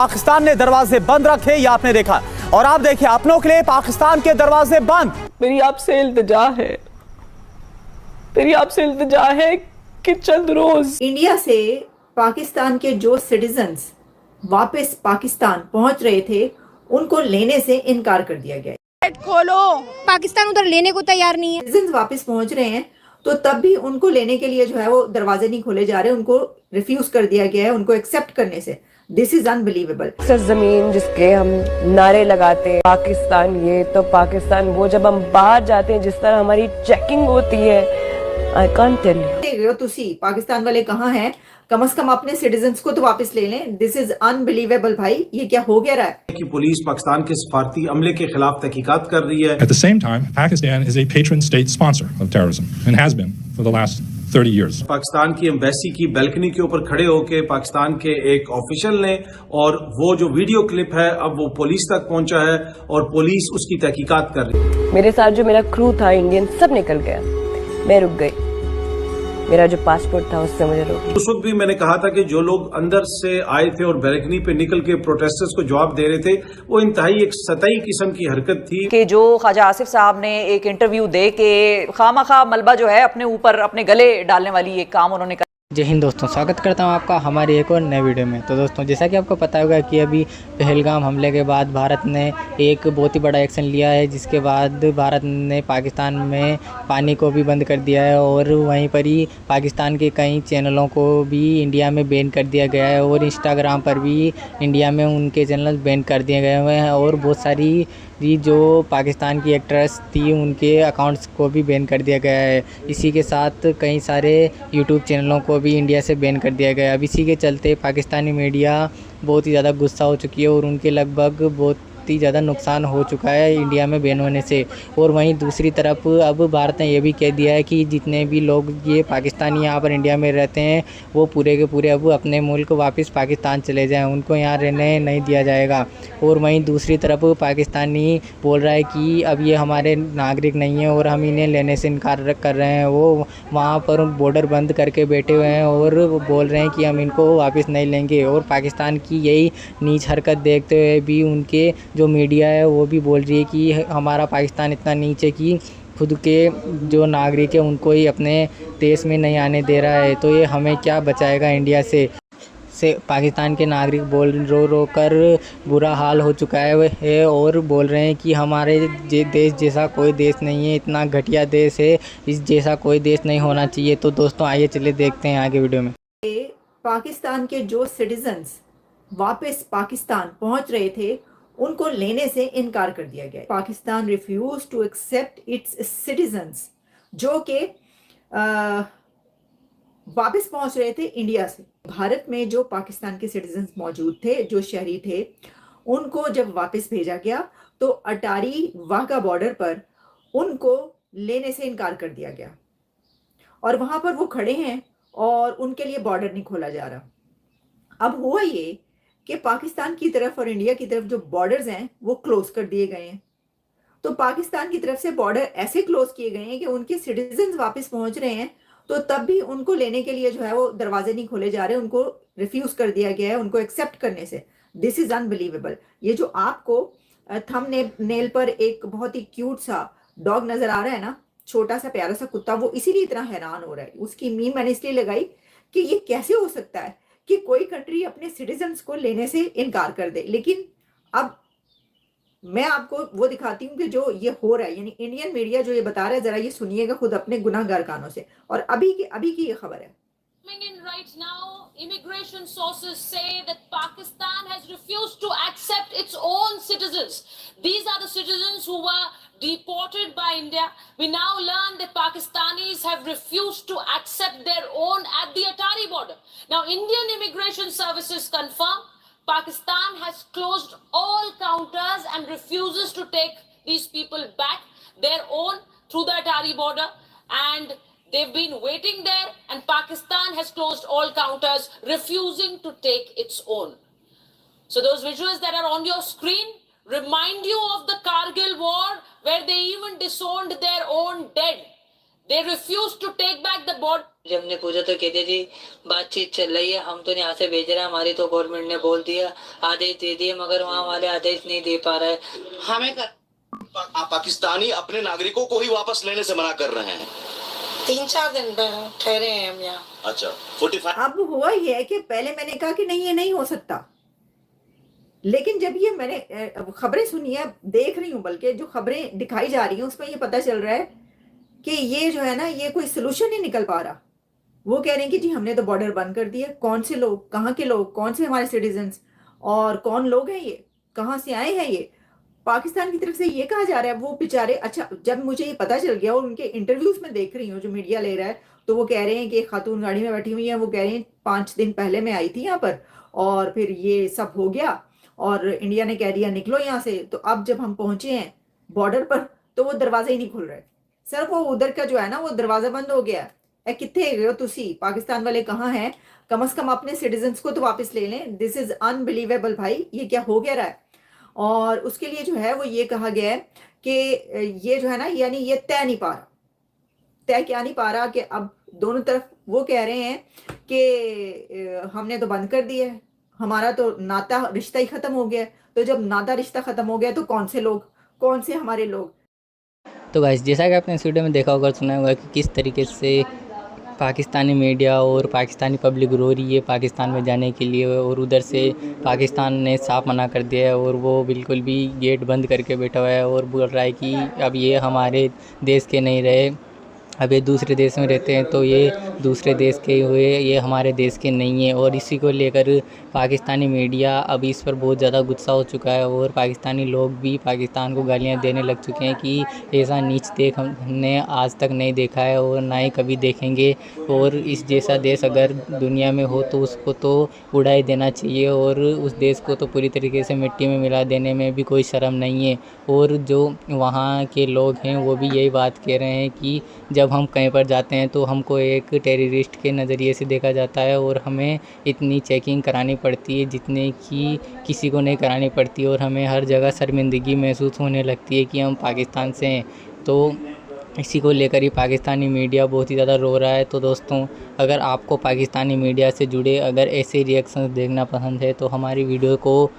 पाकिस्तान ने दरवाजे बंद रखे, ये आपने देखा। और आप देखिए, अपनों के लिए पाकिस्तान के दरवाजे बंद। मेरी आपसे इल्तिजा है, मेरी आपसे इल्तिजा है कि चंद रोज इंडिया से पाकिस्तान के जो सिटीजन्स वापस पाकिस्तान पहुंच रहे थे उनको लेने से इनकार कर दिया गया है। खोलो, पाकिस्तान उधर लेने को तैयार नहीं है। सिटीजन्स वापस पहुंच रहे हैं तो तब भी उनको लेने के लिए जो है वो दरवाजे नहीं खोले जा रहे, उनको रिफ्यूज कर दिया गया है उनको एक्सेप्ट करने से। This is unbelievable. सरजमीन जिसके हम नारे लगाते हैं, पाकिस्तान ये तो पाकिस्तान वो, जब हम बाहर जाते हैं जिस तरह हमारी चेकिंग होती है, आई कांट टेल यू। तुसी पाकिस्तान वाले कहाँ हैं? कम से कम अपने सिटीजन्स को तो वापस ले लें। दिस इज अनबिलीवेबल भाई, ये क्या हो गया रहा है कि पुलिस पाकिस्तान के सफारती अमले के खिलाफ तहकीकात कर रही है। At the same time, Pakistan is a patron state sponsor of terrorism and has been for the last 30 years. Pakistan की एम्बेसी की बैल्कनी के ऊपर खड़े होकर पाकिस्तान के एक ऑफिशियल ने, और वो जो वीडियो क्लिप है अब वो पुलिस तक पहुंचा है और पुलिस उसकी तहकीकात कर रही है। मेरे साथ जो मेरा क्रू था इंडियन, सब निकल गया, मैं रुक गई। मेरा जो पासपोर्ट था उससे मुझे रोक। उस वक्त भी मैंने कहा था कि जो लोग अंदर से आए थे और बैल्कनी पे निकल के प्रोटेस्टर्स को जवाब दे रहे थे, वो इंतहाई एक सतही किस्म की हरकत थी कि जो ख्वाजा आसिफ साहब ने एक इंटरव्यू दे के खामखा मलबा जो है अपने ऊपर अपने गले डालने वाली एक काम उन्होंने। जय हिंद दोस्तों, स्वागत करता हूं आपका हमारी एक और नए वीडियो में। तो दोस्तों, जैसा कि आपको पता होगा कि अभी पहलगाम हमले के बाद भारत ने एक बहुत ही बड़ा एक्शन लिया है, जिसके बाद भारत ने पाकिस्तान में पानी को भी बंद कर दिया है और वहीं पर ही पाकिस्तान के कई चैनलों को भी इंडिया में बैन कर दिया गया है और इंस्टाग्राम पर भी इंडिया में उनके चैनल बैन कर दिए गए हुए हैं और बहुत सारी जो पाकिस्तान की एक्ट्रेस थी उनके अकाउंट्स को भी बैन कर दिया गया है। इसी के साथ कई सारे यूट्यूब चैनलों को भी इंडिया से बैन कर दिया गया है। अब इसी के चलते पाकिस्तानी मीडिया बहुत ही ज़्यादा गुस्सा हो चुकी है और उनके लगभग बहुत ही ज़्यादा नुकसान हो चुका है इंडिया में बैन होने से। और वहीं दूसरी तरफ अब भारत ने यह भी कह दिया है कि जितने भी लोग ये पाकिस्तानी यहाँ पर इंडिया में रहते हैं वो पूरे के पूरे अब अपने मुल्क वापस पाकिस्तान चले जाएं, उनको यहाँ रहने नहीं दिया जाएगा। और वहीं दूसरी तरफ पाकिस्तानी बोल रहा है कि अब ये हमारे नागरिक नहीं है और हम इन्हें लेने से इनकार कर रहे हैं। वो वहाँ पर बॉर्डर बंद करके बैठे हुए हैं और वो बोल रहे हैं कि हम इनको वापस नहीं लेंगे। और पाकिस्तान की यही नीच हरकत देखते हुए भी उनके जो मीडिया है वो भी बोल रही है कि हमारा पाकिस्तान इतना नीच है कि खुद के जो नागरिक है उनको ही अपने देश में नहीं आने दे रहा है। तो ये हमें क्या बचाएगा इंडिया से पाकिस्तान के नागरिक रो रो कर बुरा हाल हो चुका है और बोल रहे हैं कि हमारे देश जैसा कोई देश नहीं है, इतना घटिया देश है, इस जैसा कोई देश नहीं होना चाहिए। तो दोस्तों आइए चलिए देखते हैं आगे वीडियो में। पाकिस्तान के जो सिटीजन्स वापस पाकिस्तान पहुंच रहे थे उनको लेने से इनकार कर दिया गया। Pakistan refuse to accept its citizens जो कि वापस पहुंच रहे थे इंडिया से। भारत में जो पाकिस्तान के सिटीजन्स मौजूद थे, जो शहरी थे, उनको जब वापस भेजा गया तो अटारी वाघा बॉर्डर पर उनको लेने से इनकार कर दिया गया और वहां पर वो खड़े हैं और उनके लिए बॉर्डर नहीं खोला जा रहा। अब हुआ ये कि पाकिस्तान की तरफ और इंडिया की तरफ जो बॉर्डर्स हैं वो क्लोज कर दिए गए हैं। तो पाकिस्तान की तरफ से बॉर्डर ऐसे क्लोज किए गए हैं कि उनके सिटीजन्स वापस पहुंच रहे हैं तो तब भी उनको लेने के लिए जो है वो दरवाजे नहीं खोले जा रहे, उनको रिफ्यूज कर दिया गया है उनको एक्सेप्ट करने से। This is unbelievable. ये जो आपको थंबनेल पर एक बहुत ही क्यूट सा डॉग नजर आ रहा है ना, छोटा सा प्यारा सा कुत्ता, वो इसीलिए इतना हैरान हो रहा है। उसकी मीम मैंने इसलिए लगाई कि ये कैसे हो सकता है कि कोई कंट्री अपने सिटीजन्स को लेने से इनकार कर दे। लेकिन अब मैं आपको वो दिखाती हूँ कि जो ये हो रहा है, यानी इंडियन मीडिया जो ये बता रहा है, जरा ये सुनिएगा खुद अपने गुनाहगार कानों से। और अभी की ये खबर है। In right now, immigration sources say that Pakistan has refused to accept its own citizens. These are the citizens who were deported by India. We now learn that Pakistanis have refused to accept their own at the Atari border. Now, Indian immigration services confirm Pakistan has closed all counters and refuses to take these people back, their own, through the Atari border. And they've been waiting there, and Pakistan has closed all counters, refusing to take its own. So those visuals that are on your screen remind you of the Kargil war, where they even disowned their own dead. They refused to take back the border. जब हमने पूछा तो कहते जी बातचीत चल रही है, हम तो यहाँ से भेज रहे हैं, हमारी तो गवर्नमेंट ने बोल दिया आदेश दे दिए, मगर वहाँ वाले आदेश नहीं दे पा रहे हमें। पाकिस्तानी अपने नागरिकों को ही वापस लेने से मना कर रहे हैं। 3-4 दिन ठहरे हैं हम यहाँ। अच्छा 45। अब हुआ ये है कि पहले मैंने कहा कि नहीं ये नहीं हो सकता, लेकिन जब ये मैंने खबरें सुनी है, देख रही हूँ, बल्कि जो खबरें दिखाई जा रही हैं उसमें ये पता चल रहा है कि ये जो है ना ये कोई सोल्यूशन नहीं निकल पा रहा। वो कह रहे हैं कि जी हमने तो बॉर्डर बंद कर दिया, कौन से लोग, कहाँ के लोग, कौन से हमारे सिटीजन्स और कौन लोग हैं ये, कहाँ से आए हैं ये, पाकिस्तान की तरफ से ये कहा जा रहा है। वो बेचारे, अच्छा जब मुझे ये पता चल गया और उनके इंटरव्यूज में देख रही हूँ जो मीडिया ले रहा है, तो वो कह रहे हैं कि एक खातून गाड़ी में बैठी हुई है, वो कह रहे हैं 5 दिन पहले मैं आई थी यहाँ पर और फिर ये सब हो गया और इंडिया ने कह दिया निकलो यहाँ से। तो अब जब हम पहुंचे हैं बॉर्डर पर तो वो दरवाजे ही नहीं खुल रहे सर, वो उधर का जो है ना वो दरवाजा बंद हो गया है। कितने गए हो तुसी, पाकिस्तान वाले कहाँ हैं, कम से कम अपने सिटीजन्स को तो वापस ले लें। दिस इज अनबिलीवेबल भाई, ये क्या हो गया रहा है। और उसके लिए जो है वो ये कहा गया है कि ये जो है ना यानी ये तय नहीं पा रहा, तय क्या नहीं पा रहा कि अब दोनों तरफ वो कह रहे हैं कि हमने तो बंद कर दिया है, हमारा तो नाता रिश्ता ही खत्म हो गया है। तो जब नाता रिश्ता खत्म हो गया तो कौन से लोग, कौन से हमारे लोग। तो गाइस जैसा कि आपने इस वीडियो में देखा होगा, सुना होगा कि किस तरीके से पाकिस्तानी मीडिया और पाकिस्तानी पब्लिक रो रही है पाकिस्तान में जाने के लिए, और उधर से पाकिस्तान ने साफ मना कर दिया है और वो बिल्कुल भी गेट बंद करके बैठा हुआ है और बोल रहा है कि अब ये हमारे देश के नहीं रहे, अब ये दूसरे देश में रहते हैं, तो ये दूसरे देश के हुए, ये हमारे देश के नहीं है। और इसी को लेकर पाकिस्तानी मीडिया अब इस पर बहुत ज़्यादा गुस्सा हो चुका है और पाकिस्तानी लोग भी पाकिस्तान को गालियां देने लग चुके हैं कि ऐसा नीच देश हमने आज तक नहीं देखा है और ना ही कभी देखेंगे, और इस जैसा देश अगर दुनिया में हो तो उसको तो उड़ा ही देना चाहिए और उस देश को तो पूरी तरीके से मिट्टी में मिला देने में भी कोई शर्म नहीं है। और जो वहाँ के लोग हैं वो भी यही बात कह रहे हैं कि जब हम कहीं पर जाते हैं तो हमको एक टेररिस्ट के नज़रिए से देखा जाता है और हमें इतनी चेकिंग करानी पड़ती है जितने की किसी को नहीं करानी पड़ती, और हमें हर जगह शर्मिंदगी महसूस होने लगती है कि हम पाकिस्तान से हैं। तो इसी को लेकर ही पाकिस्तानी मीडिया बहुत ही ज़्यादा रो रहा है। तो दोस्तों, अगर आपको पाकिस्तानी मीडिया से जुड़े अगर ऐसे रिएक्शंस देखना पसंद है तो हमारी वीडियो को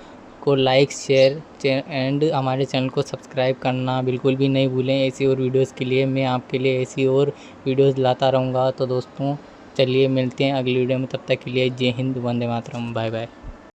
लाइक, शेयर एंड हमारे चैनल को सब्सक्राइब करना बिल्कुल भी नहीं भूलें। ऐसी और वीडियोस के लिए मैं आपके लिए ऐसी और वीडियोस लाता रहूँगा। तो दोस्तों चलिए मिलते हैं अगली वीडियो में, तब तक के लिए जय हिंद, वंदे मातरम, बाय बाय।